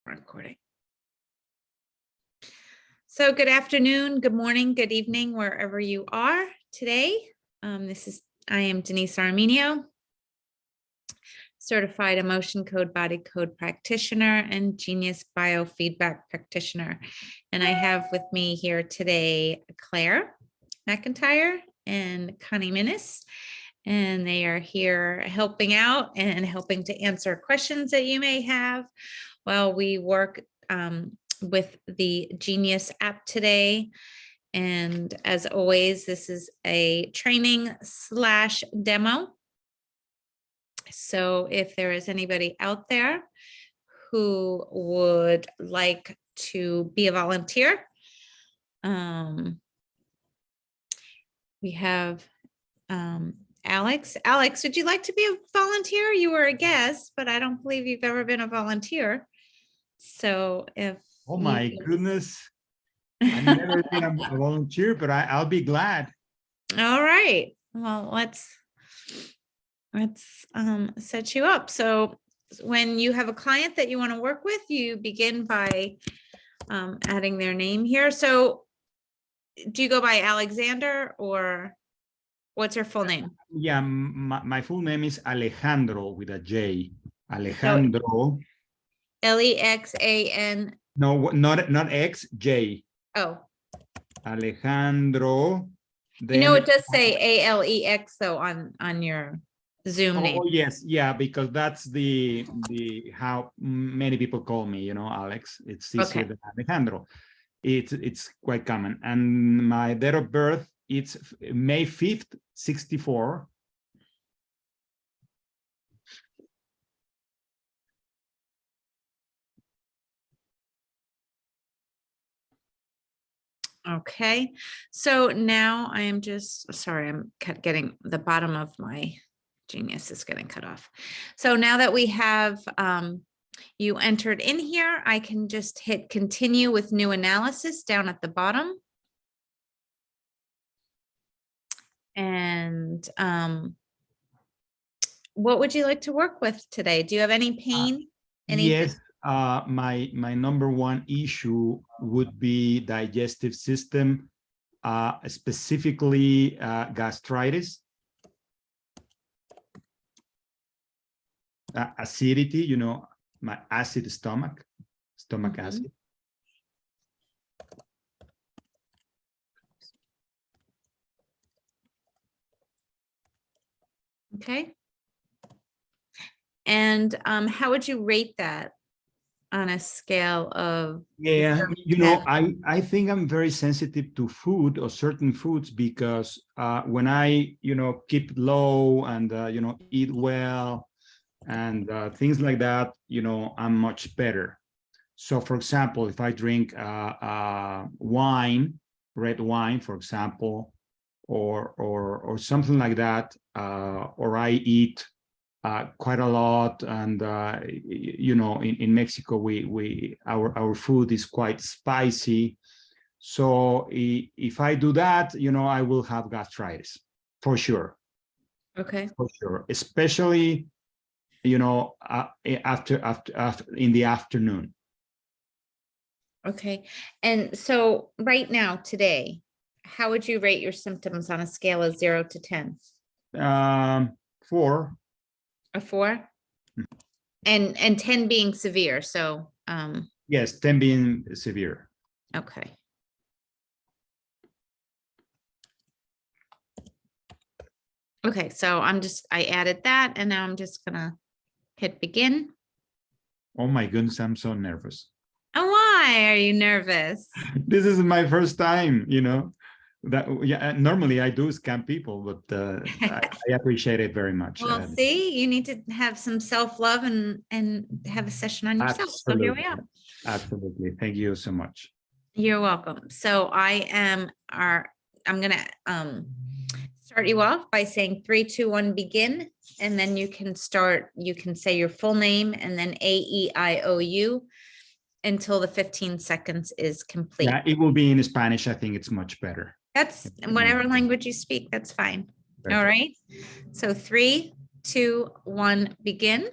Recording. So good afternoon, good morning, good evening, wherever you are today. I am Denise Armenio, certified emotion code, body code practitioner and genius biofeedback practitioner. And I have with me here today, Claire McIntyre and Connie Minnis. And they are here helping out and helping to answer questions that you may have while we work with the Genius app today. And as always, this is a training / demo. So if there is anybody out there who would like to be a volunteer, we have Alex. Alex, would you like to be a volunteer? You were a guest, but I don't believe you've ever been a volunteer. So if oh my goodness, I've never been a volunteer, but I'll be glad. All right. Well, let's set you up. So when you have a client that you want to work with, you begin by adding their name here. So do you go by Alexander or what's your full name? Yeah, my full name is Alejandro with a J. Alejandro. L-E-X-A-N. No, not X, J. Oh. Alejandro. You know, it does say A-L-E-X though on your Zoom name. Oh yes, yeah, because that's the how many people call me, you know, Alex. It's easier than Alejandro. It's quite common. And my date of birth, it's May 5th, 64. Okay, so now I am just, sorry, I'm getting the bottom of my Genius is getting cut off. So now that we have you entered in here, I can just hit continue with new analysis down at the bottom. And what would you like to work with today? Do you have any pain? Yes, my number one issue would be digestive system, specifically gastritis, acidity, you know, my acid stomach acid. Okay. And how would you rate that on a scale of? Yeah, you know, I think I'm very sensitive to food or certain foods because when I, you know, keep low and, you know, eat well and things like that, you know, I'm much better. So, for example, if I drink wine, red wine, for example, or something like that, or I eat quite a lot, and you know, in Mexico, our food is quite spicy. So if I do that, you know, I will have gastritis for sure. Okay. For sure, especially, you know, after in the afternoon. Okay. And so right now, today, how would you rate your symptoms on a scale of 0 to 10? 4. A 4? And 10 being severe. So yes, 10 being severe. Okay. Okay, so I added that, and now I'm just gonna hit begin. Oh my goodness, I'm so nervous. Oh, why are you nervous? This is my first time, you know. That, yeah, normally I do scam people, but I appreciate it very much. Well, see, you need to have some self-love and have a session on yourself. Absolutely. So here we are. Absolutely. Thank you so much. You're welcome. So I'm gonna start you off by saying 3, 2, 1, begin, and then you can say your full name and then A-E-I-O-U until the 15 seconds is complete. Yeah, it will be in Spanish. I think it's much better. That's whatever language you speak, that's fine. Perfect. All right. So 3, 2, 1, begin.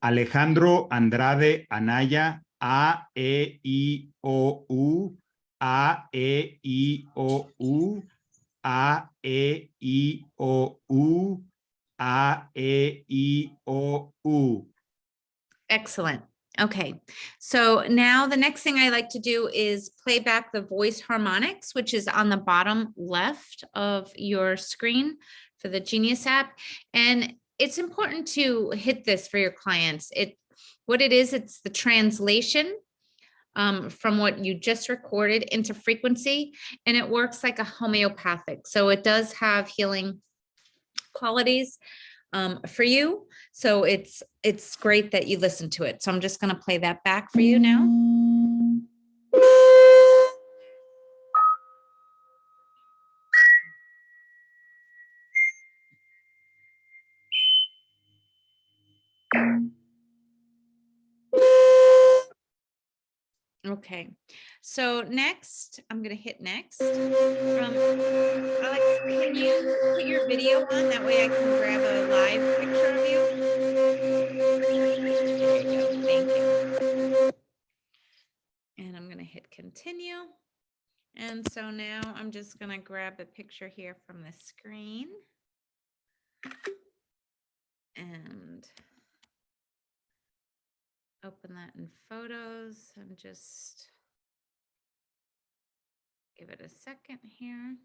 Alejandro Andrade Anaya A, E, I, O, U, A, E, I, O, U, A, E, I, O, U, A, E, I, O, U. Excellent. Okay, so now the next thing I like to do is play back the voice harmonics, which is on the bottom left of your screen for the Genius app. And it's important to hit this for your clients. What it is, it's the translation from what you just recorded into frequency, and it works like a homeopathic. So it does have healing qualities for you. So it's great that you listen to it. So I'm just going to play that back for you now. Okay, so next, I'm going to hit next. Alex, can you put your video on? That way I can grab a live picture of you. There you go. Thank you. And I'm going to hit continue. And so now I'm just going to grab a picture here from the screen. And open that in photos and just give it a second here.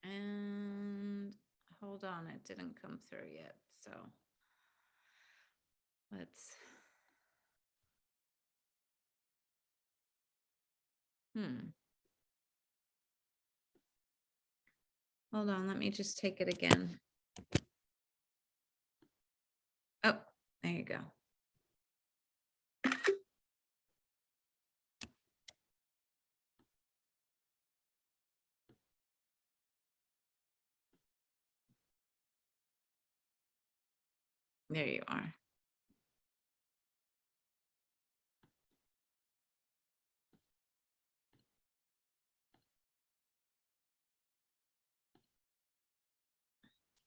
And hold on, it didn't come through yet. So let's, hold on, let me just take it again. Oh, there you go. There you are.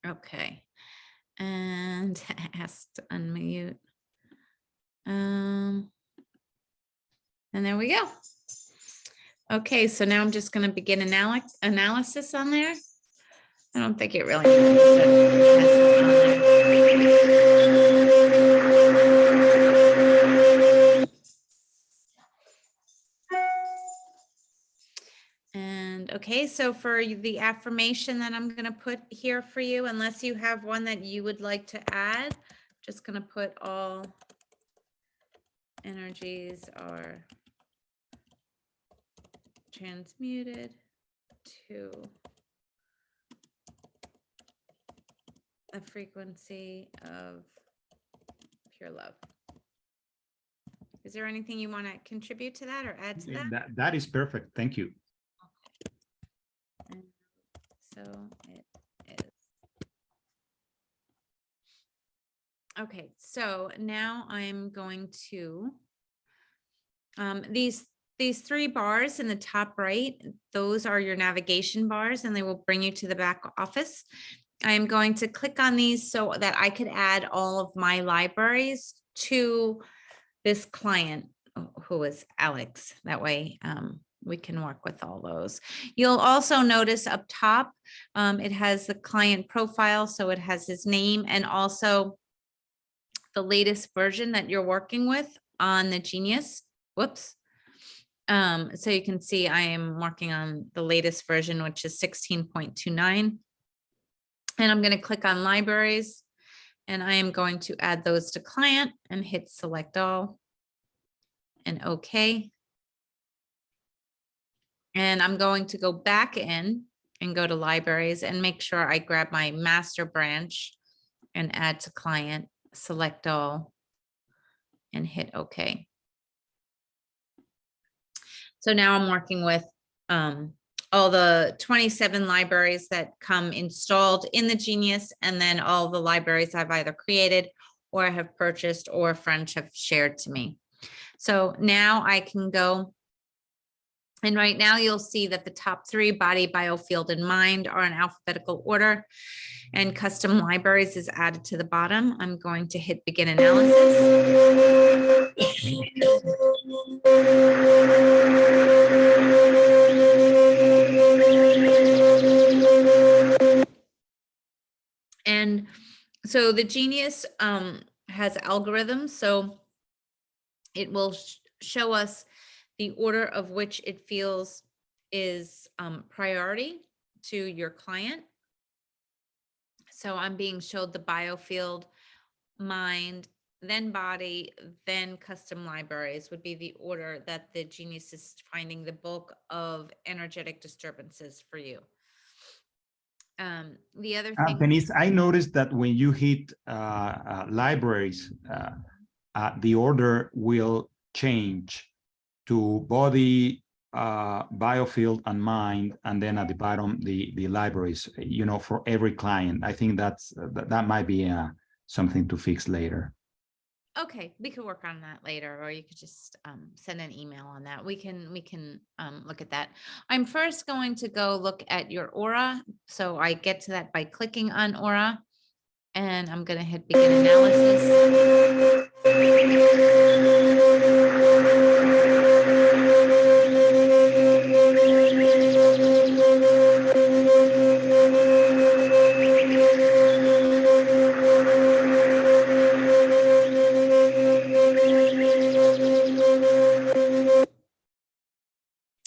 Okay. And asked to unmute. And there we go. Okay, so now I'm just going to begin analysis on there. I don't think it really And okay, so for the affirmation that I'm going to put here for you, unless you have one that you would like to add, just going to put all energies are transmuted to a frequency of pure love. Is there anything you want to contribute to that or add to that? That is perfect. Thank you. Okay. So it is. Okay, so now I'm going to, these three bars in the top right, those are your navigation bars and they will bring you to the back office. I'm going to click on these so that I could add all of my libraries to this client who is Alex. That way we can work with all those. You'll also notice up top, it has the client profile. So it has his name and also the latest version that you're working with on the Genius. Whoops. So you can see I am working on the latest version, which is 16.29. And I'm going to click on libraries and I am going to add those to client and hit select all and OK. And I'm going to go back in and go to libraries and make sure I grab my master branch and add to client, select all and hit OK. So now I'm working with all the 27 libraries that come installed in the Genius, and then all the libraries I've either created or have purchased or friends have shared to me. So now I can go And right now you'll see that the top three, body, biofield, and mind, are in alphabetical order, and custom libraries is added to the bottom. I'm going to hit begin analysis. And so the Genius has algorithms, so it will show us the order of which it feels is priority to your client. So I'm being showed the biofield, mind, then body, then custom libraries would be the order that the Genius is finding the bulk of energetic disturbances for you. The other thing, Denise, I noticed that when you hit libraries, the order will change to body, biofield, and mind, and then at the bottom the libraries. You know, for every client. I think that might be something to fix later. okay, we could work on that later, or you could just send an email on that. We can look at that. I'm first going to go look at your aura. So I get to that by clicking on aura, and I'm going to hit begin analysis.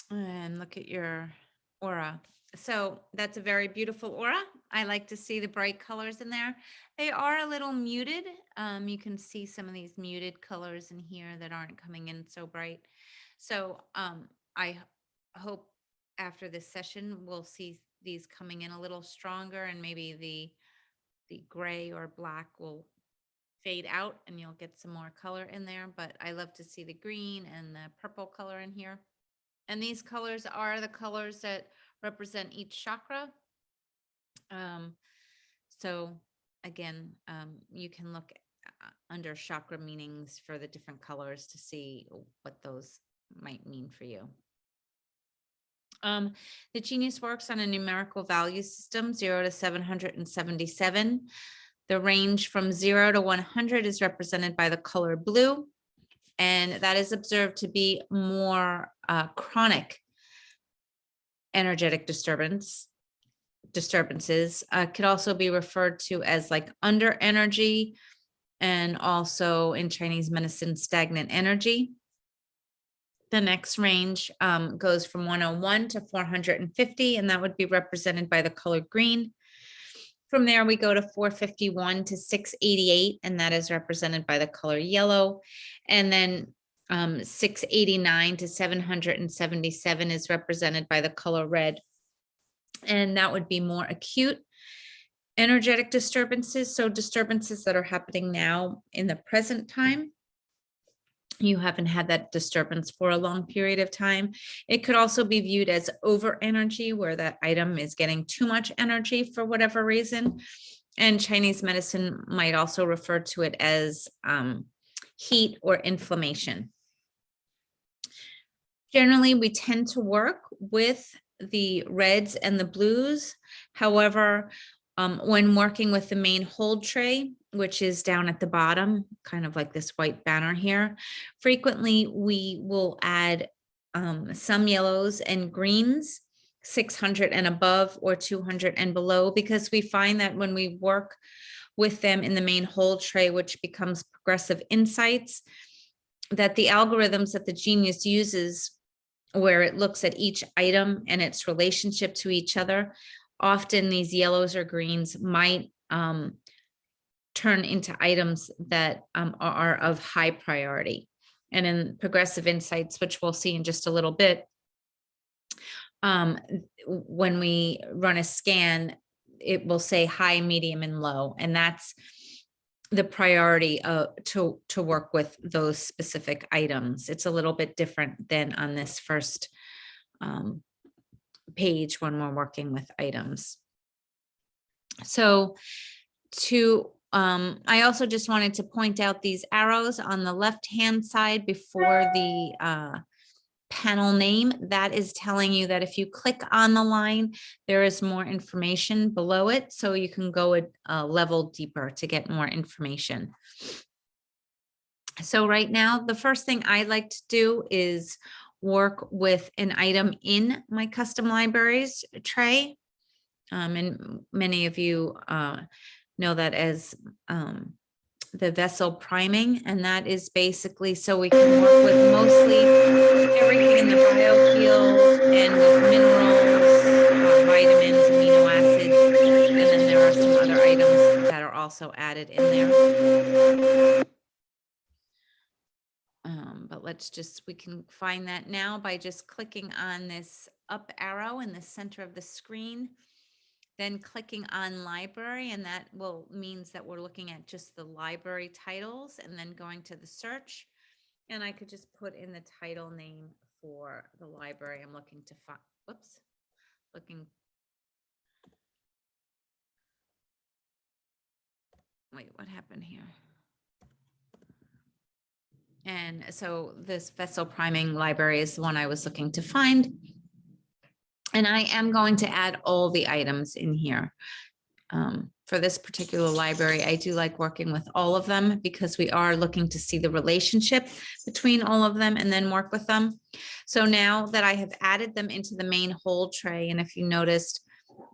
And look at your aura. So that's a very beautiful aura. I like to see the bright colors in there. They are a little muted. You can see some of these muted colors in here that aren't coming in so bright. So I hope after this session, we'll see these coming in a little stronger, and maybe the gray or black will fade out and you'll get some more color in there. But I love to see the green and the purple color in here. And these colors are the colors that represent each chakra. So again, you can look under chakra meanings for the different colors to see what those might mean for you. The Genius works on a numerical value system, 0 to 777. The range from 0 to 100 is represented by the color blue, and that is observed to be more chronic energetic disturbances. Could also be referred to as like under energy, and also in Chinese medicine, stagnant energy. The next range goes from 101 to 450, and that would be represented by the color green. From there, we go to 451 to 688, and that is represented by the color yellow. And then 689 to 777 is represented by the color red. And that would be more acute energetic disturbances. So disturbances that are happening now in the present time. You haven't had that disturbance for a long period of time. It could also be viewed as over energy, where that item is getting too much energy for whatever reason. And Chinese medicine might also refer to it as heat or inflammation. Generally, we tend to work with the reds and the blues. However, when working with the main hold tray, which is down at the bottom, kind of like this white banner here, frequently we will add some yellows and greens, 600 and above or 200 and below, because we find that when we work with them in the main hold tray, which becomes progressive insights, that the algorithms that the Genius uses, where it looks at each item and its relationship to each other, often these yellows or greens might turn into items that are of high priority. And in progressive insights, which we'll see in just a little bit, when we run a scan, it will say high, medium, and low, and that's the priority to work with those specific items. It's a little bit different than on this first page when we're working with items. So I also just wanted to point out these arrows on the left-hand side before the panel name, that is telling you that if you click on the line, there is more information below it. So you can go a level deeper to get more information. So right now, the first thing I like to do is work with an item in my custom libraries tray. And many of you know that as the vessel priming, and that is basically so we can work with mostly everything in the biofield and with minerals, vitamins, amino acids, and then there are some other items that are also added in there. But we can find that now by just clicking on this up arrow in the center of the screen, then clicking on library, and that means that we're looking at just the library titles, and then going to the search, and I could just put in the title name for the library I'm looking to find. Whoops, wait, what happened here? And so this vessel priming library is the one I was looking to find. And I am going to add all the items in here. For this particular library, I do like working with all of them because we are looking to see the relationship between all of them and then work with them. So now that I have added them into the main hold tray, and if you noticed,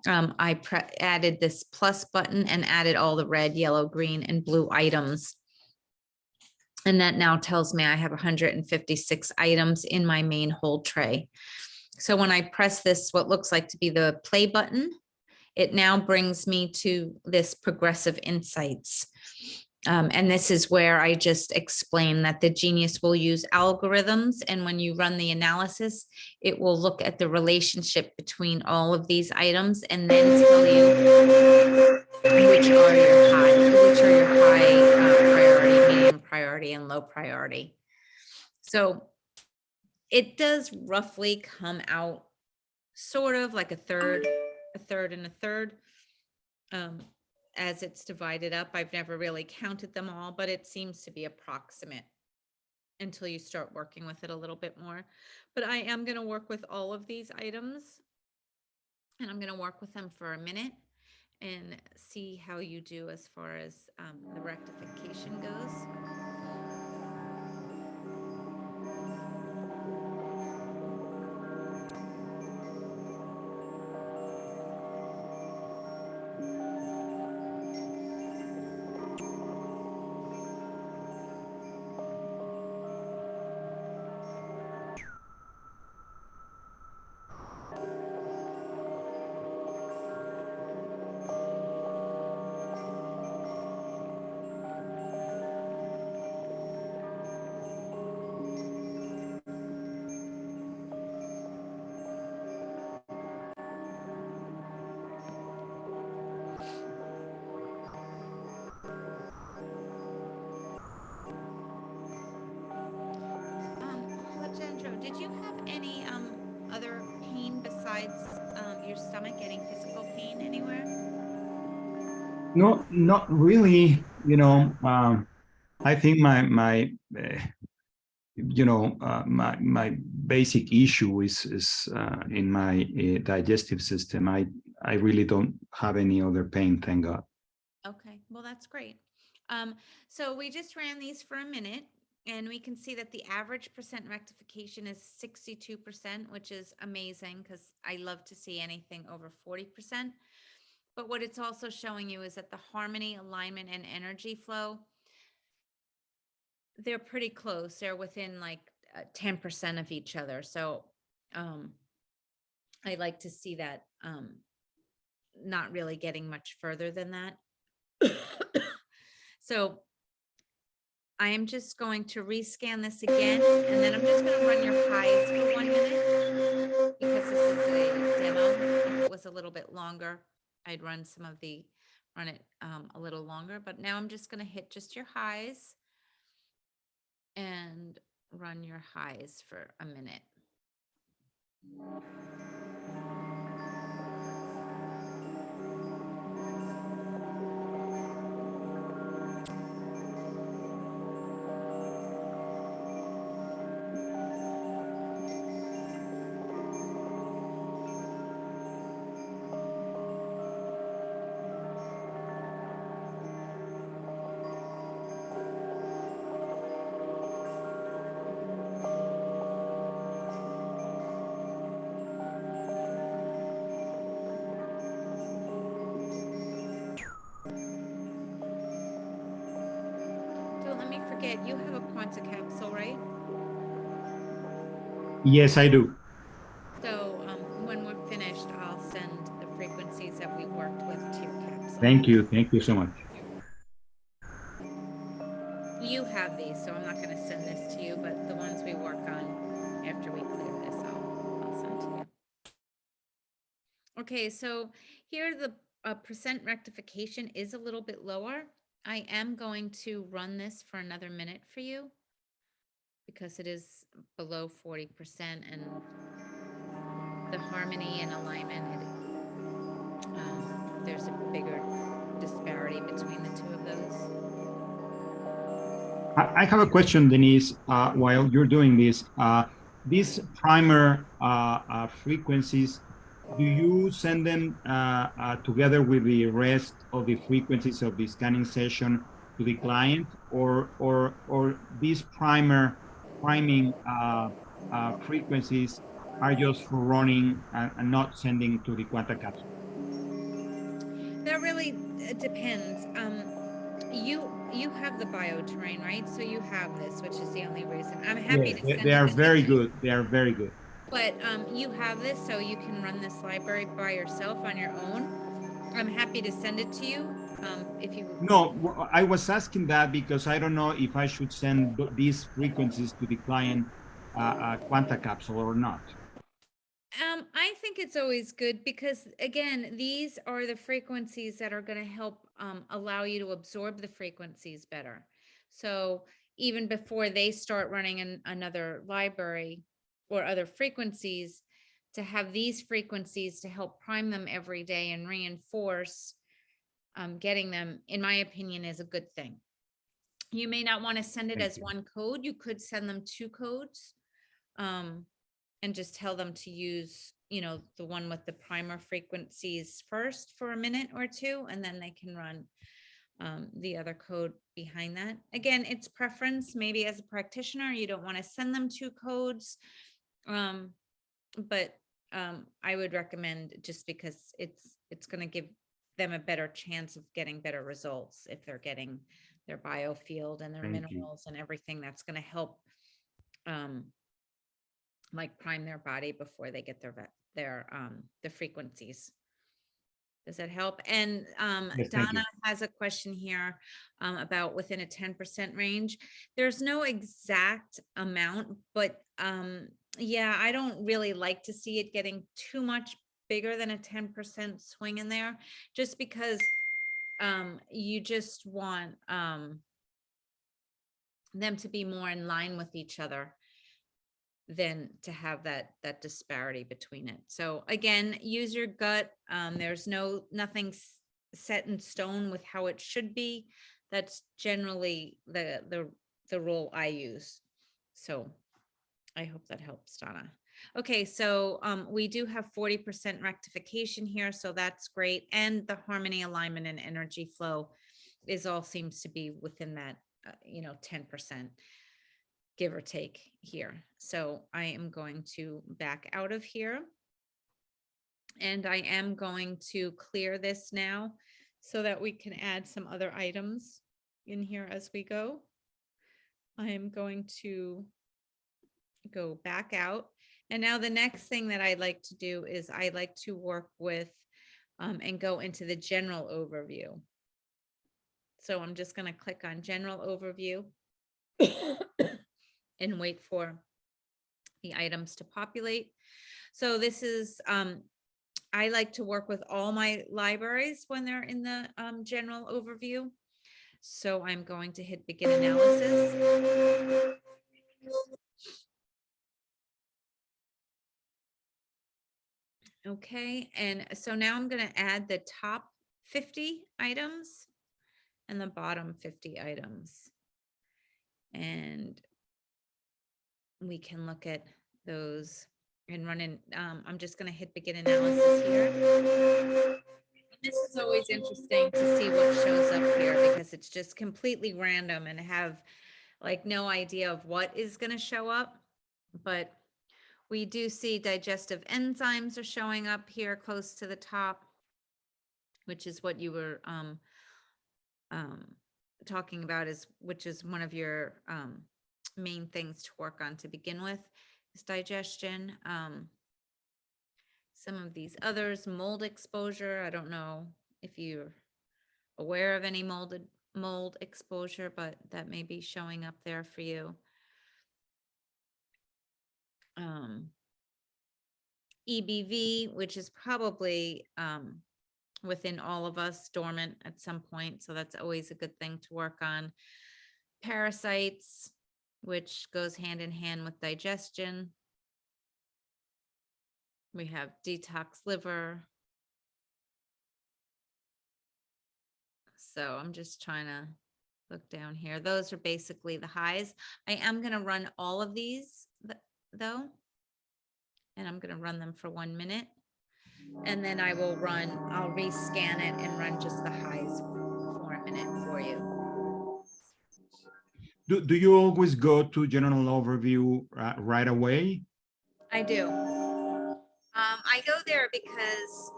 I added this plus button and added all the red, yellow, green, and blue items. And that now tells me I have 156 items in my main hold tray. So when I press this, what looks like to be the play button, it now brings me to this progressive insights. And this is where I just explain that the Genius will use algorithms. And when you run the analysis, it will look at the relationship between all of these items and then tell you which are your high priority, medium priority, and low priority. So it does roughly come out sort of like a third, and a third, as it's divided up. I've never really counted them all, but it seems to be approximate until you start working with it a little bit more. But I am going to work with all of these items, and I'm going to work with them for a minute and see how you do as far as the rectification goes. Alejandro, did you have any other pain besides your stomach? Any physical pain anywhere? No, not really. I think my my basic issue is in my digestive system. I really don't have any other pain, thank God. Okay, well, that's great. So we just ran these for a minute, and we can see that the average percent rectification is 62%, which is amazing because I love to see anything over 40%. But what it's also showing you is that the harmony, alignment, and energy flow, they're pretty close. They're within like 10% of each other. So I like to see that not really getting much further than that. So I am just going to rescan this again, and then I'm just going to run your highs for 1 minute because this is a demo. If it was a little bit longer, I'd run it a little longer, but now I'm just going to hit just your highs and run your highs for a minute. forget, you have a Quanta capsule, right? Yes, I do. So when we're finished, I'll send the frequencies that we worked with to your capsule. Thank you. Thank you so much. You have these, so I'm not going to send this to you, but the ones we work on after we clear this, I'll send to you. Okay, so here the percent rectification is a little bit lower. I am going to run this for another minute for you because it is below 40% and the harmony and alignment, there's a bigger disparity between the two of those. I have a question, Denise, while you're doing this. These primer frequencies, do you send them together with the rest of the frequencies of the scanning session to the client, or these priming frequencies are just for running and not sending to the Quanta capsule? That really depends. You have the bioterrain, right? So you have this, which is the only reason. I'm happy Yes, to send they it are to very you. good. They are very good. But you have this, so you can run this library by yourself on your own. I'm happy to send it to you if you. No, I was asking that because I don't know if I should send these frequencies to the client Quanta capsule or not. I think it's always good because, again, these are the frequencies that are going to help allow you to absorb the frequencies better. So even before they start running another library or other frequencies, to have these frequencies to help prime them every day and reinforce getting them, in my opinion, is a good thing. You may not want to send it as one code. You could send them 2 codes. And just tell them to use, the one with the primer frequencies first for a minute or 2, and then they can run the other code behind that. Again, it's preference. Maybe as a practitioner, you don't want to send them 2 codes, but I would recommend, just because it's going to give them a better chance of getting better results if they're getting their biofield and their minerals and everything that's going to help like prime their body before they get the frequencies. Does that help? And Yes, Donna has a question here about within a 10% range. There's no exact amount, but yeah, I don't really like to see it getting too much bigger than a 10% swing in there, just because you just want them to be more in line with each other than to have that disparity between it. So again, use your gut. There's nothing set in stone with how it should be. That's generally the rule I use. So I hope that helps, Donna. Okay, so we do have 40% rectification here, so that's great. And the harmony, alignment, and energy flow seems to be within that 10%. Give or take here. So I am going to back out of here. And I am going to clear this now so that we can add some other items in here as we go. I am going to go back out. And now the next thing that I'd like to do is I like to work with and go into the general overview. So I'm just going to click on general overview and wait for the items to populate. So this is, I like to work with all my libraries when they're in the general overview. So I'm going to hit begin analysis. Okay, and so now I'm going to add the top 50 items and the bottom 50 items. And we can look at those and run in. I'm just going to hit begin analysis here. This is always interesting to see what shows up here because it's just completely random and have like no idea of what is going to show up. But we do see digestive enzymes are showing up here close to the top, which is what you were talking about is, which is one of your main things to work on to begin with, is digestion. Some of these others, mold exposure, I don't know if you're aware of any mold exposure, but that may be showing up there for you. EBV, which is probably within all of us, dormant at some point, so that's always a good thing to work on. Parasites, which goes hand in hand with digestion. We have detox liver. So I'm just trying to look down here. Those are basically the highs. I am going to run all of these though, and I'm going to run them for 1 minute. And then I'll rescan it and run just the highs for a minute for you. Do you always go to general overview right away? I do. I go there because,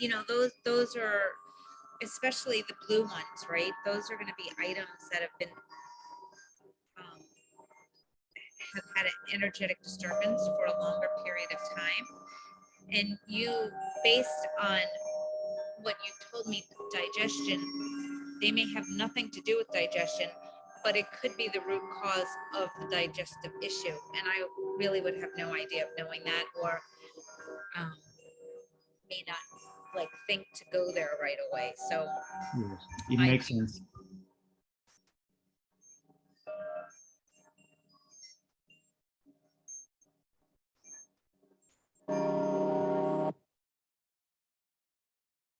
you know, those are, especially the blue ones, right? Those are going to be items that have been, have had an energetic disturbance for a longer period of time. And you, based on what you told me, digestion, they may have nothing to do with digestion, but it could be the root cause of the digestive issue. And I really would have no idea of knowing that, or may not like think to go there right away. So yes, it makes sense.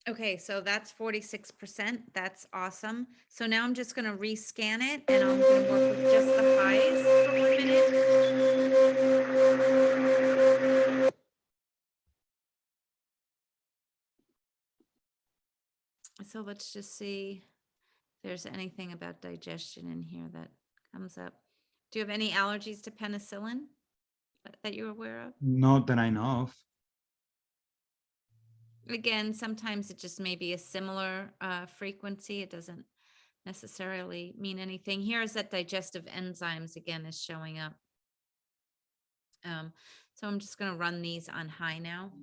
Okay, so that's 46%. That's awesome. So now I'm just going to rescan it, and I'm going to work with just the highs for 1 minute. So let's just see if there's anything about digestion in here that comes up. Do you have any allergies to penicillin that you're aware of? Not that I know of. Again, sometimes it just may be a similar frequency. It doesn't necessarily mean anything. Here is that digestive enzymes again is showing up. So I'm just going to run these on high now.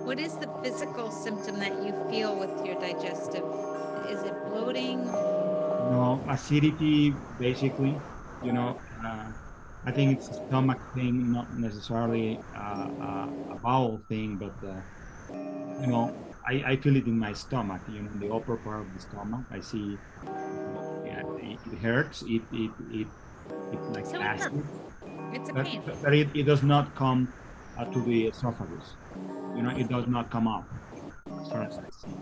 What is the physical symptom that you feel with your digestive? Is it bloating? No, acidity, basically, you know, I think it's a stomach thing, not necessarily a bowel thing, but, you know, I feel it in my stomach, you know, in the upper part of the stomach. I see, yeah, it hurts. It's like So acid, it's a but, pain. but it does not come to the esophagus. You know, it does not come up as far as I see.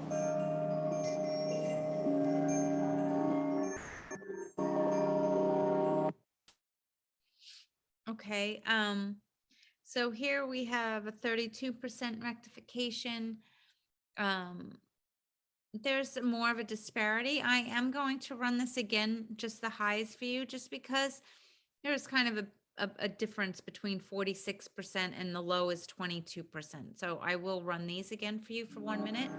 Okay. So here we have a 32% rectification. There's more of a disparity. I am going to run this again, just the highs for you, just because there's kind of a difference between 46% and the low is 22%. So I will run these again for you for 1 minute.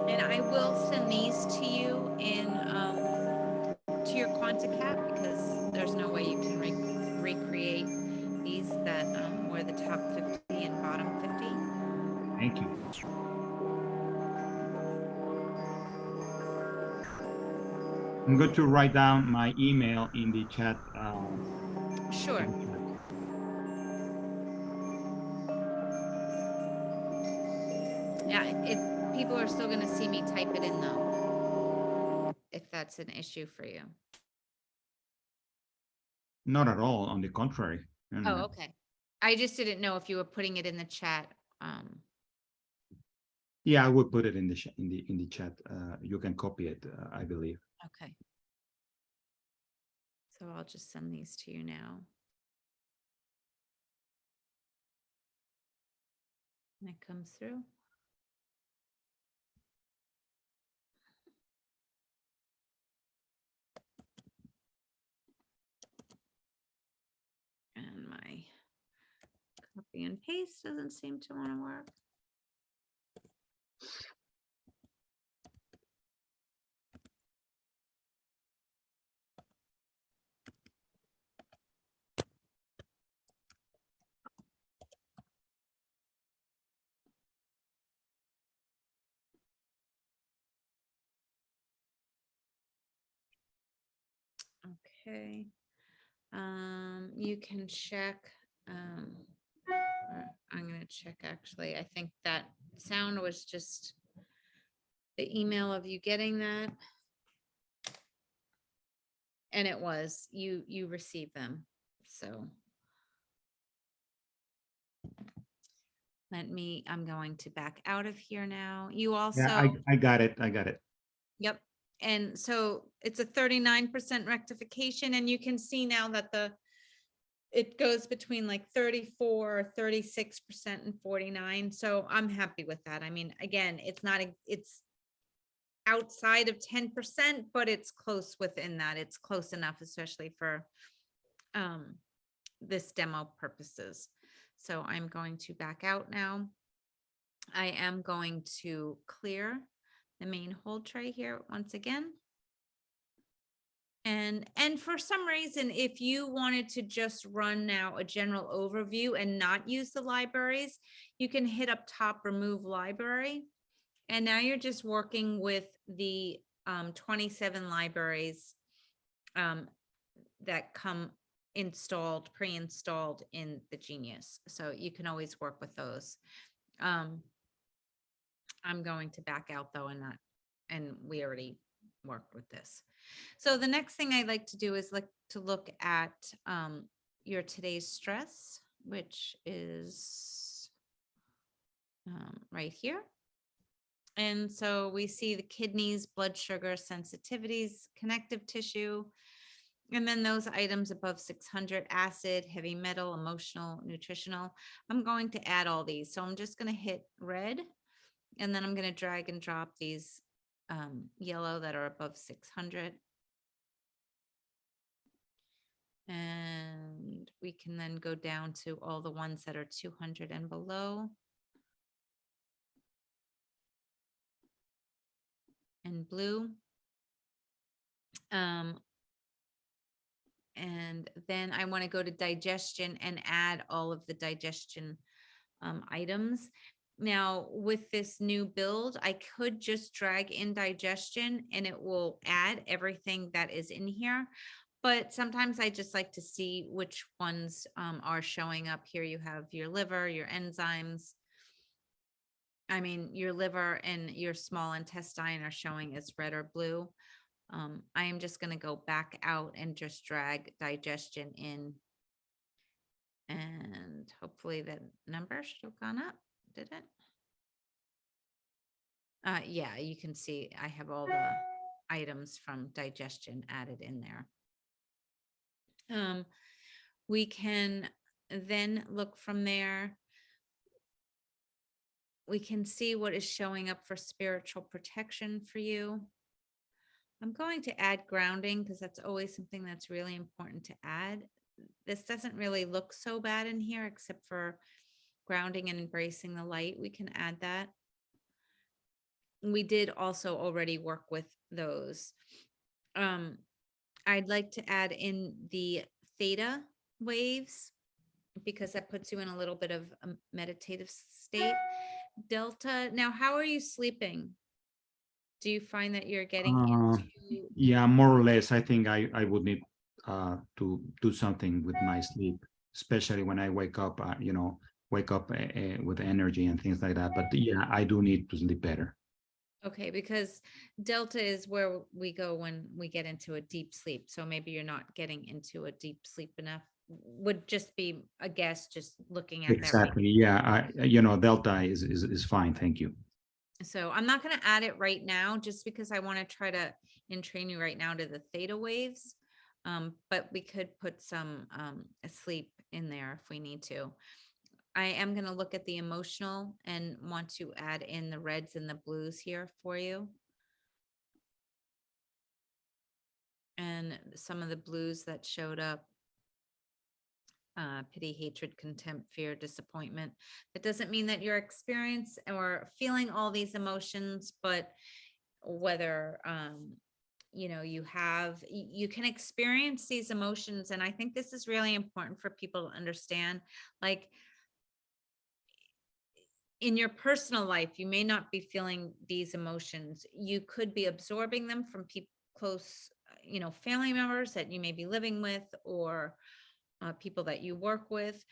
And I will send these to you in to your QuantiCat, because there's no way you can recreate these that were the top 50 and bottom 50. Thank you. I'm going to write down my email in the chat. Sure. Yeah, People are still gonna see me type it in though, if that's an issue for you. Not at all. On the contrary. No, no, Oh, no. okay. I just didn't know if you were putting it in the chat. Yeah, I will put it in the in the chat. You can copy it, I believe. Okay. So I'll just send these to you now. And it comes through. And my copy and paste doesn't seem to want to work. Okay. You can check. Or I'm gonna check actually. I think that sound was just the email of you getting that. And it was, you received them. So I'm going to back out of here now. You also. Yeah, I got it. I got it. Yep. And so it's a 39% rectification, and you can see now that it goes between like 34, 36% and 49. So I'm happy with that. I mean, again, it's outside of 10%, but it's close within that. It's close enough, especially for this demo purposes. So I'm going to back out now. I am going to clear the main hold tray here once again. And for some reason, if you wanted to just run now a general overview and not use the libraries, you can hit up top, remove library. And now you're just working with the 27 libraries that come pre-installed in the Genius. So you can always work with those. I'm going to back out though, and we already worked with this. So the next thing I like to do is look at your today's stress, which is right here. And so we see the kidneys, blood sugar, sensitivities, connective tissue, and then those items above 600, acid, heavy metal, emotional, nutritional. I'm going to add all these. So I'm just going to hit red, and then I'm going to drag and drop these yellow that are above 600. And we can then go down to all the ones that are 200 and below. And blue. And then I want to go to digestion and add all of the digestion items. Now with this new build, I could just drag in digestion and it will add everything that is in here. But sometimes I just like to see which ones are showing up here. You have your liver, your enzymes. I mean, your liver and your small intestine are showing as red or blue. I am just going to go back out and just drag digestion in. And hopefully the number should have gone up. Did it? Yeah, you can see I have all the items from digestion added in there. We can then look from there. We can see what is showing up for spiritual protection for you. I'm going to add grounding because that's always something that's really important to add. This doesn't really look so bad in here except for grounding and embracing the light. We can add that. We did also already work with those. I'd like to add in the theta waves because that puts you in a little bit of a meditative state. Delta, now how are you sleeping? Do you find that you're getting into... Yeah, more or less. I think I would need to do something with my sleep, especially when I wake up, with energy and things like that. But yeah, I do need to sleep better. Okay, because delta is where we go when we get into a deep sleep. So maybe you're not getting into a deep sleep enough. Would just be a guess, just looking at that right. Exactly. Yeah. Delta is fine. Thank you. So I'm not going to add it right now, just because I want to try to entrain you right now to the theta waves. But we could put some asleep in there if we need to. I am going to look at the emotional and want to add in the reds and the blues here for you. And some of the blues that showed up: pity, hatred, contempt, fear, disappointment. That doesn't mean that you're experiencing or feeling all these emotions, but whether you can experience these emotions. And I think this is really important for people to understand. Like, in your personal life, you may not be feeling these emotions. You could be absorbing them from people close, family members that you may be living with, or people that you work with.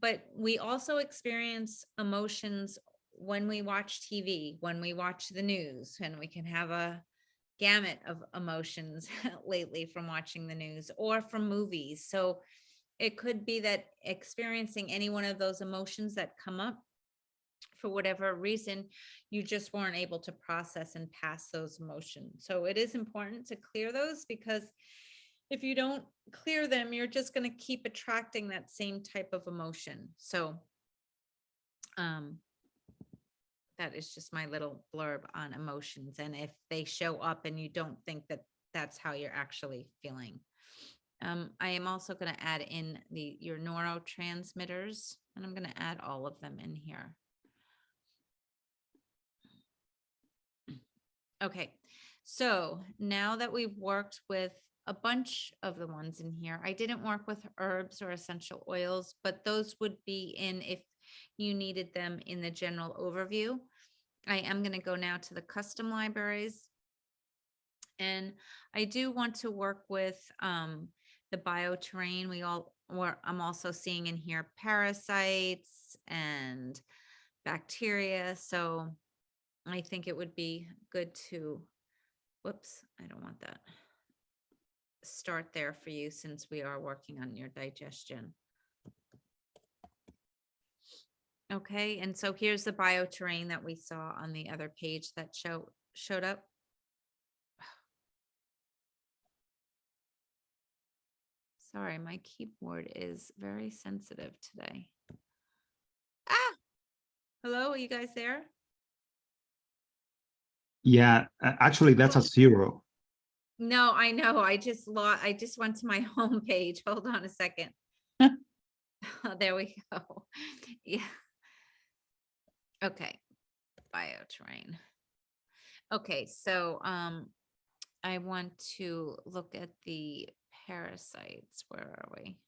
But we also experience emotions when we watch TV, when we watch the news, and we can have a gamut of emotions lately from watching the news or from movies. So it could be that experiencing any one of those emotions that come up, for whatever reason, you just weren't able to process and pass those emotions. So it is important to clear those, because if you don't clear them, you're just going to keep attracting that same type of emotion. So that is just my little blurb on emotions. And if they show up and you don't think that that's how you're actually feeling. I am also going to add in your neurotransmitters, and I'm going to add all of them in here. Okay, so now that we've worked with a bunch of the ones in here, I didn't work with herbs or essential oils, but those would be in if you needed them in the general overview. I am going to go now to the custom libraries. And I do want to work with the bioterrain. I'm also seeing in here parasites and bacteria. So I think it would be good to, whoops, I don't want that. Start there for you, since we are working on your digestion. Okay, and so here's the bioterrain that we saw on the other page that showed up. Sorry, my keyboard is very sensitive today. Ah, hello, are you guys there? Yeah, actually, that's a 0. No, I know. I just went to my home page. Hold on a second. There we go. Yeah. Okay. Bioterrain. Okay, so I want to look at the parasites. Where are we?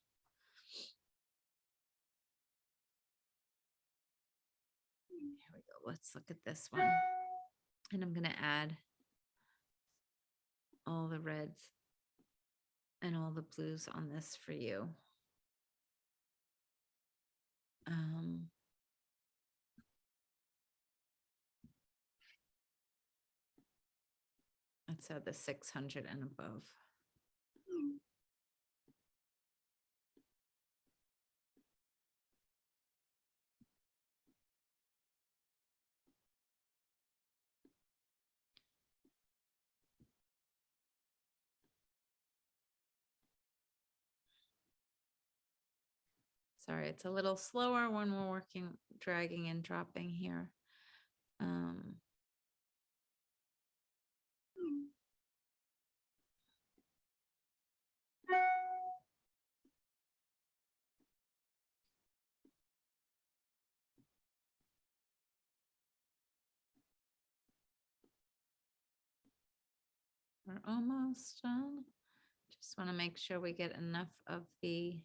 Here we go. Let's look at this one. And I'm going to add all the reds and all the blues on this for you. Let's add the 600 and above. Sorry, it's a little slower when we're working, dragging and dropping here. We're almost done. Just want to make sure we get enough of the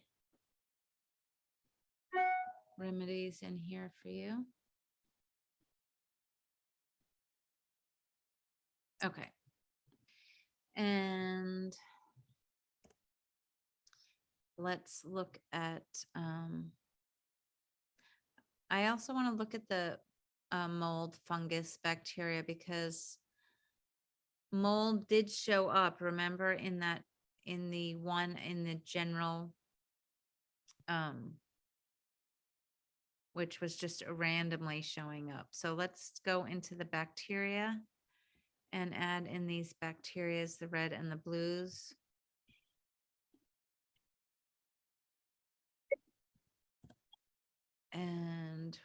remedies in here for you. Okay. And let's look at, I also want to look at the mold, fungus, bacteria, because mold did show up, remember, in that, in the one in the general, which was just randomly showing up. So let's go into the bacteria and add in these bacterias, the red and the blues. And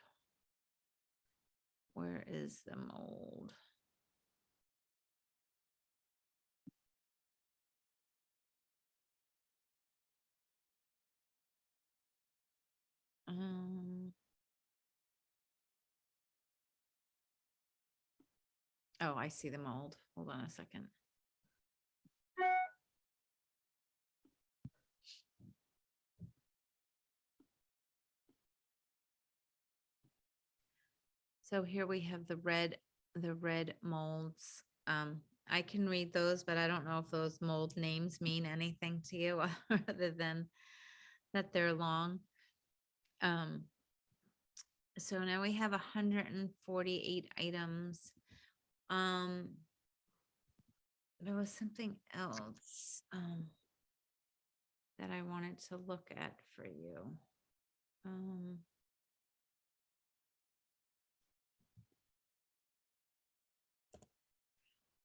where is the mold? Oh, I see the mold. Hold on a second. So here we have the red molds. I can read those, but I don't know if those mold names mean anything to you other than that they're long. So now we have 148 items. There was something else that I wanted to look at for you.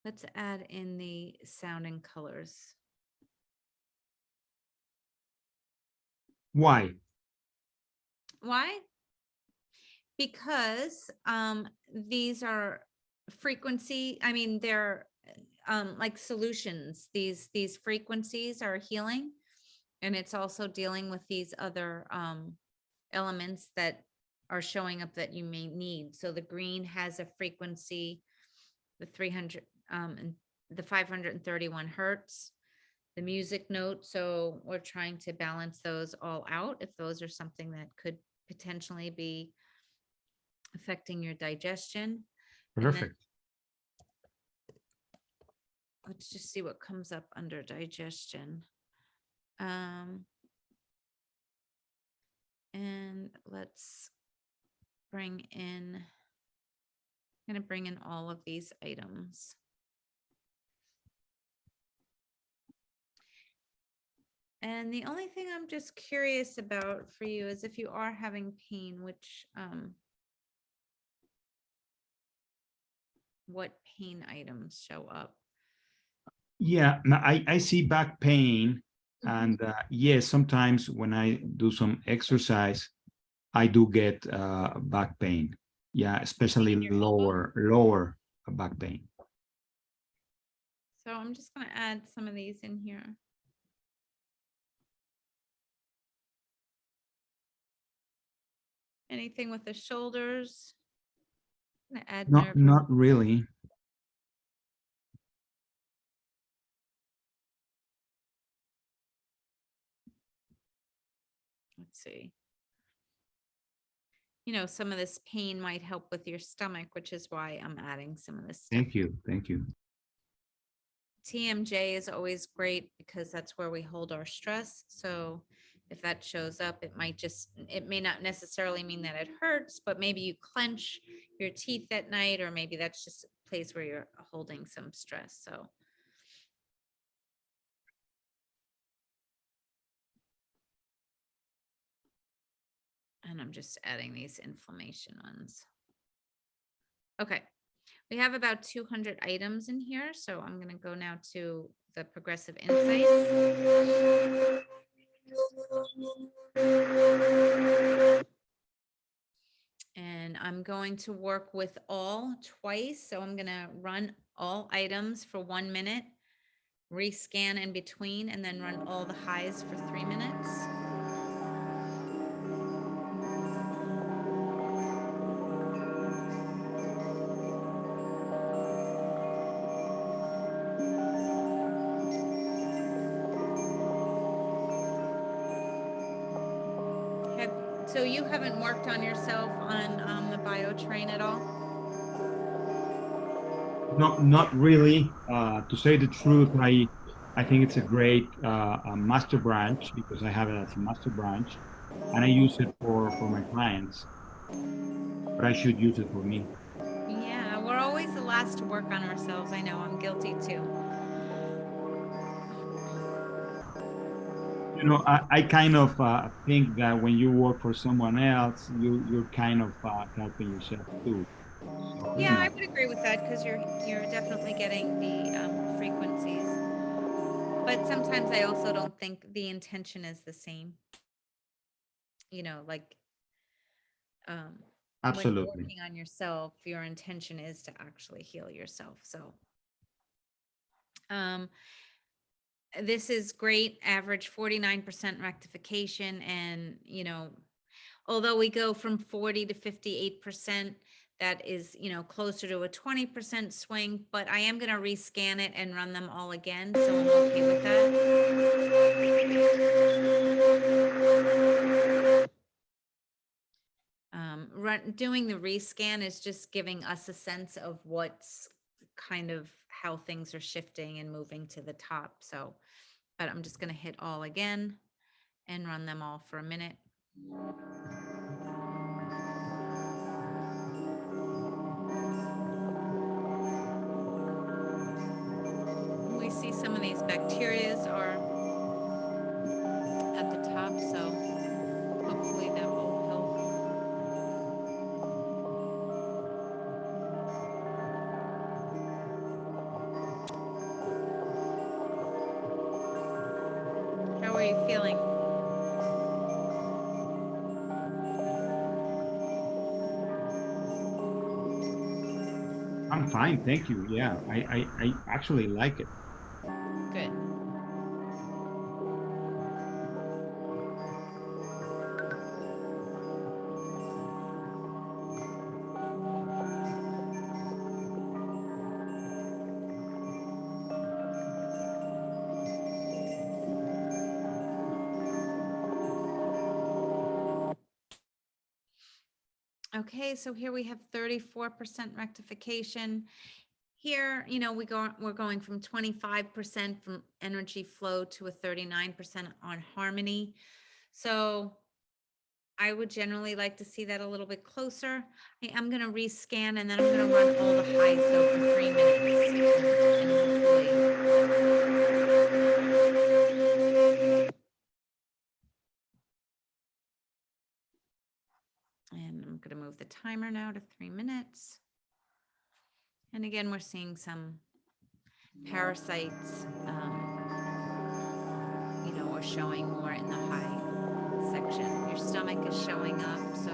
Let's add in the sound and colors. Why? Why? Because these are frequency, I mean, they're like solutions. These frequencies are healing, and it's also dealing with these other elements that are showing up that you may need. So the green has a frequency, the 300 and the 531 hertz, the music note. So we're trying to balance those all out if those are something that could potentially be affecting your digestion. Perfect. Let's just see what comes up under digestion. And let's bring in, I'm going to bring in all of these items. And the only thing I'm just curious about for you is if you are having pain, which, what pain items show up? Yeah, I see back pain. And yes, sometimes when I do some exercise, I do get back pain. Yeah, especially lower back pain. So I'm just going to add some of these in here. Anything with the shoulders? I'm gonna add nerve. Not really. Let's see. You know, some of this pain might help with your stomach, which is why I'm adding some of this stuff. Thank you. Thank you. TMJ is always great because that's where we hold our stress. So if that shows up, it may not necessarily mean that it hurts, but maybe you clench your teeth at night, or maybe that's just a place where you're holding some stress. So. And I'm just adding these inflammation ones. Okay. We have about 200 items in here. So I'm going to go now to the progressive insights. And I'm going to work with all twice. So I'm going to run all items for 1 minute, rescan in between, and then run all the highs for 3 minutes. So you haven't worked on yourself on the biotrain at all? Not really. To say the truth, I think it's a great master branch because I have it as a master branch, and I use it for my clients. but I should use it for me. Yeah, we're always the last to work on ourselves. I know, I'm guilty too. You know, I kind of think that when you work for someone else, you're kind of helping yourself too. So, you Yeah, I know, would agree with that because you're definitely getting the frequencies. But sometimes I also don't think the intention is the same. You know, like um, when you're absolutely. working on yourself, your intention is to actually heal yourself. So um, this is great, average 49% rectification. And, you know, although we go from 40 to 58%, that is, you know, closer to a 20% swing, but I am going to rescan it and run them all again. So I'm okay with that. Doing the rescan is just giving us a sense of what's kind of how things are shifting and moving to the top. So, but I'm just going to hit all again and run them all for a minute. We see some of these bacterias are at the top, so hopefully that will help. How are you feeling? I'm fine, thank you. Yeah, I actually like it. Good. Okay, so here we have 34% rectification. Here, you know, we're going from 25% from energy flow to a 39% on harmony. So I would generally like to see that a little bit closer. I'm going to rescan and then I'm going to run all the highs though for 3 minutes. And I'm going to move the timer now to 3 minutes. And again, we're seeing some parasites, you know, are showing more in the high section. Your stomach is showing up, so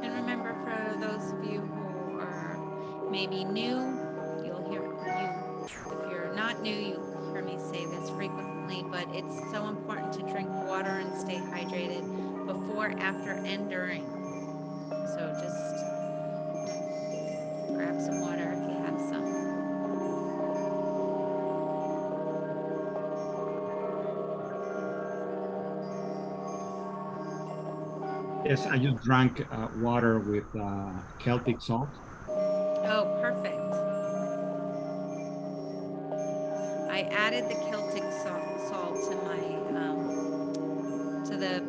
and remember, for those of you who are maybe new, you'll hear you, if you're not new, you hear me say this frequently, but it's so important to drink water and stay hydrated before, after, and during. So just grab some water if you have some. Yes, I just drank water with Celtic salt. Oh, perfect. I added the Celtic salt to my to the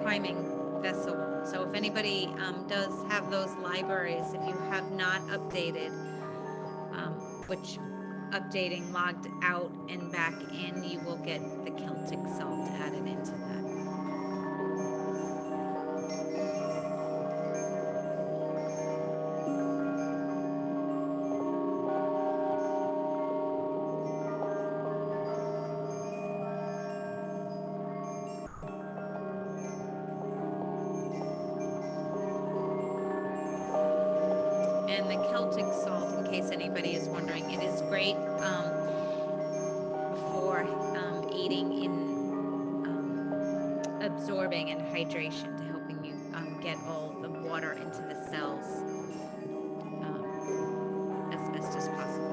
priming vessel. So if anybody does have those libraries, if you have not updated, which updating logged out and back in, you will get the Celtic salt added into that. And the Celtic salt, in case anybody is wondering, it is great for aiding in absorbing and hydration, to helping you get all the water into the cells as best as possible.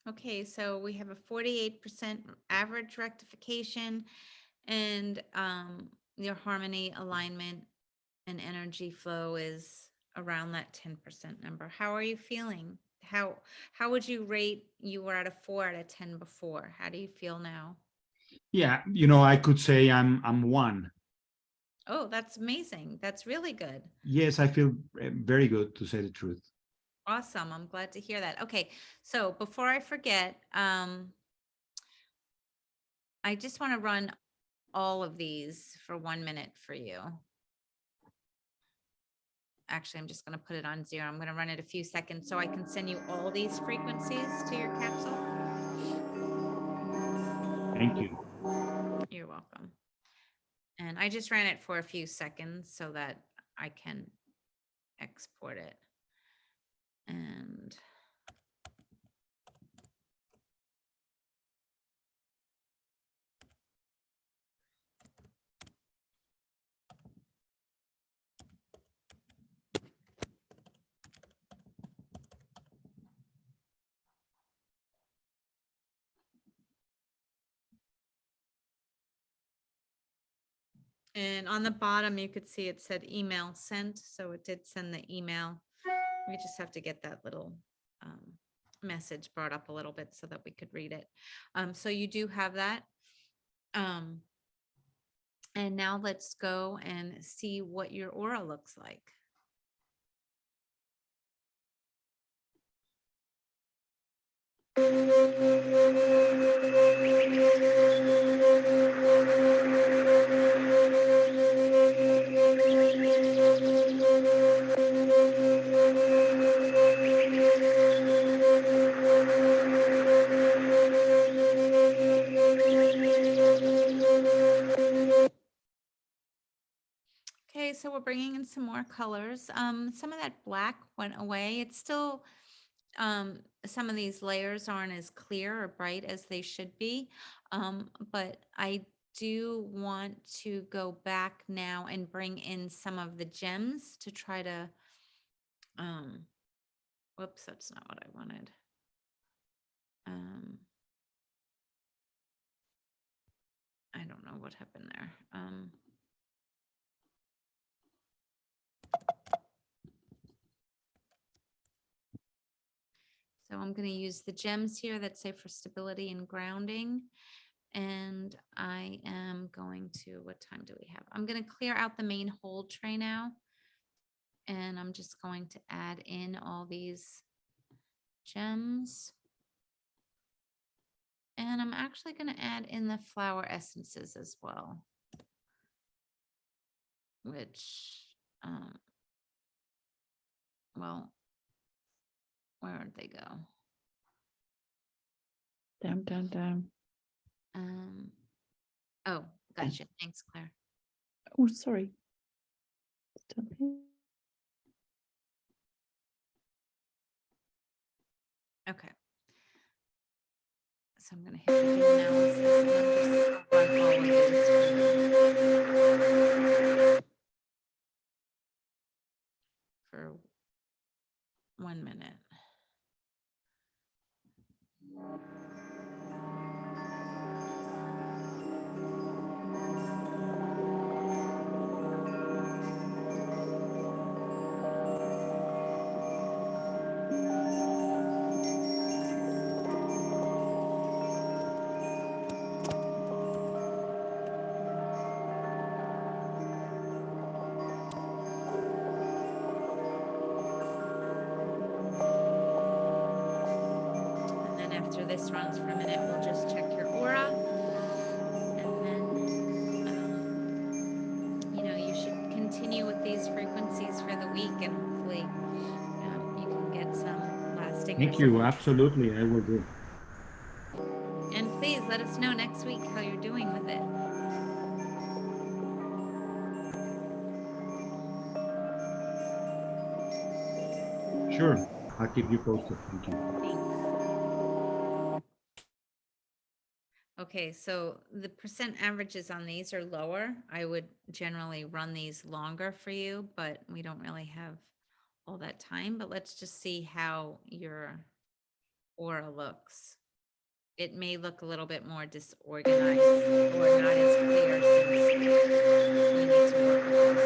Okay, so we have a 48% average rectification, and your harmony, alignment, and energy flow is around that 10% number. How are you feeling? How would you rate? You were at a 4 out of 10 before. How do you feel now? Yeah, I could say I'm 1. Oh, that's amazing. That's really good. Yes, I feel very good, to say the truth. Awesome. I'm glad to hear that. Okay, so before I forget, I just want to run all of these for 1 minute for you. Actually, I'm just going to put it on 0. I'm going to run it a few seconds so I can send you all these frequencies to your capsule. Thank you. You're welcome. And I just ran it for a few seconds so that I can export it. And on the bottom, you could see it said email sent. So it did send the email. We just have to get that little message brought up a little bit so that we could read it. So you do have that. And now let's go and see what your aura looks like. Okay, so we're bringing in some more colors. Some of that black went away. It's still, some of these layers aren't as clear or bright as they should be. But I do want to go back now and bring in some of the gems to try to, whoops, that's not what I wanted. I don't know what happened there. So I'm going to use the gems here that say for stability and grounding. And I am going to, what time do we have? I'm going to clear out the main hold tray now. And I'm just going to add in all these gems. And I'm actually going to add in the flower essences as well. Which, well, where'd they go? Down. Oh, gotcha. Thanks, Claire. Oh, sorry. It's down here. Okay. So I'm going to hit the do analysis and I'm just run all of these for 1 minute. after this runs for a minute, we'll just check your aura. And then, you should continue with these frequencies for the week, and hopefully you can get some lasting Thank results. you. Absolutely, I will do. And please let us know next week how you're doing with it. Sure, I'll keep you posted. Thank you. Thanks. Okay, so the percent averages on these are lower. I would generally run these longer for you, but we don't really have all that time. But let's just see how your aura looks. It may look a little bit more disorganized or not as clear since we need to work with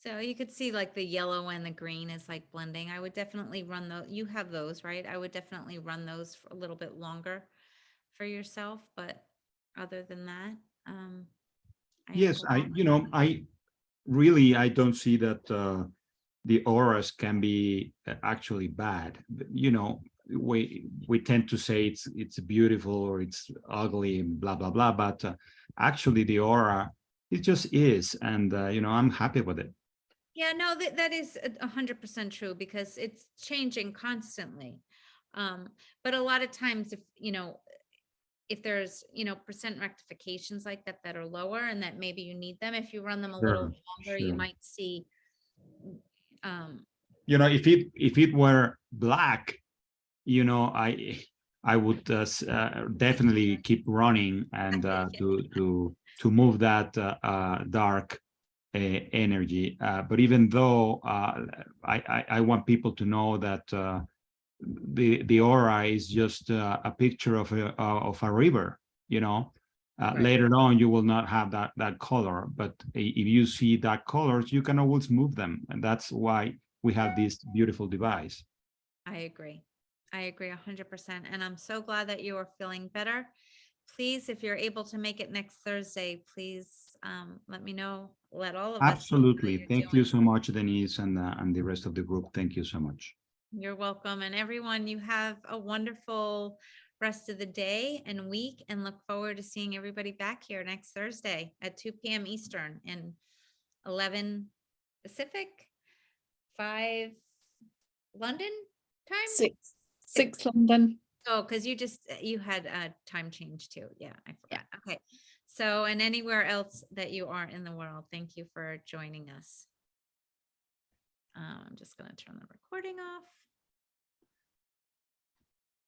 So you could see like the yellow and the green is like blending. I would definitely run those. You have those, right? I would definitely run those for a little bit longer for yourself. But other than that, Yes, I really, I don't see that the auras can be actually bad. We tend to say it's beautiful or it's ugly and blah blah blah, but actually the aura, it just is, and I'm happy with it. Yeah, no, that is 100% true because it's changing constantly. But a lot of times if there's, percent rectifications like that are lower and that maybe you need them, if you run them a little longer, you Sure. might see, If it were black, I would definitely keep running and to move that dark energy. But even though I want people to know that the aura is just a picture of a river, Right. Later on you will not have that color, but if you see that colors, you can always move them, and that's why we have this beautiful device. I agree 100%. And I'm so glad that you are feeling better. Please, if you're able to make it next Thursday, please let me know. Let all of us know how Absolutely. you're Thank doing. you so much, Denise, and the rest of the group. Thank you so much. You're welcome. And everyone, you have a wonderful rest of the day and week, and look forward to seeing everybody back here next Thursday at 2 p.m. Eastern and 11 Pacific, 5 London time? Six London. Oh, because you had a time change too. Yeah, I forgot. Okay. So, and anywhere else that you are in the world, thank you for joining us. I'm just going to turn the recording off.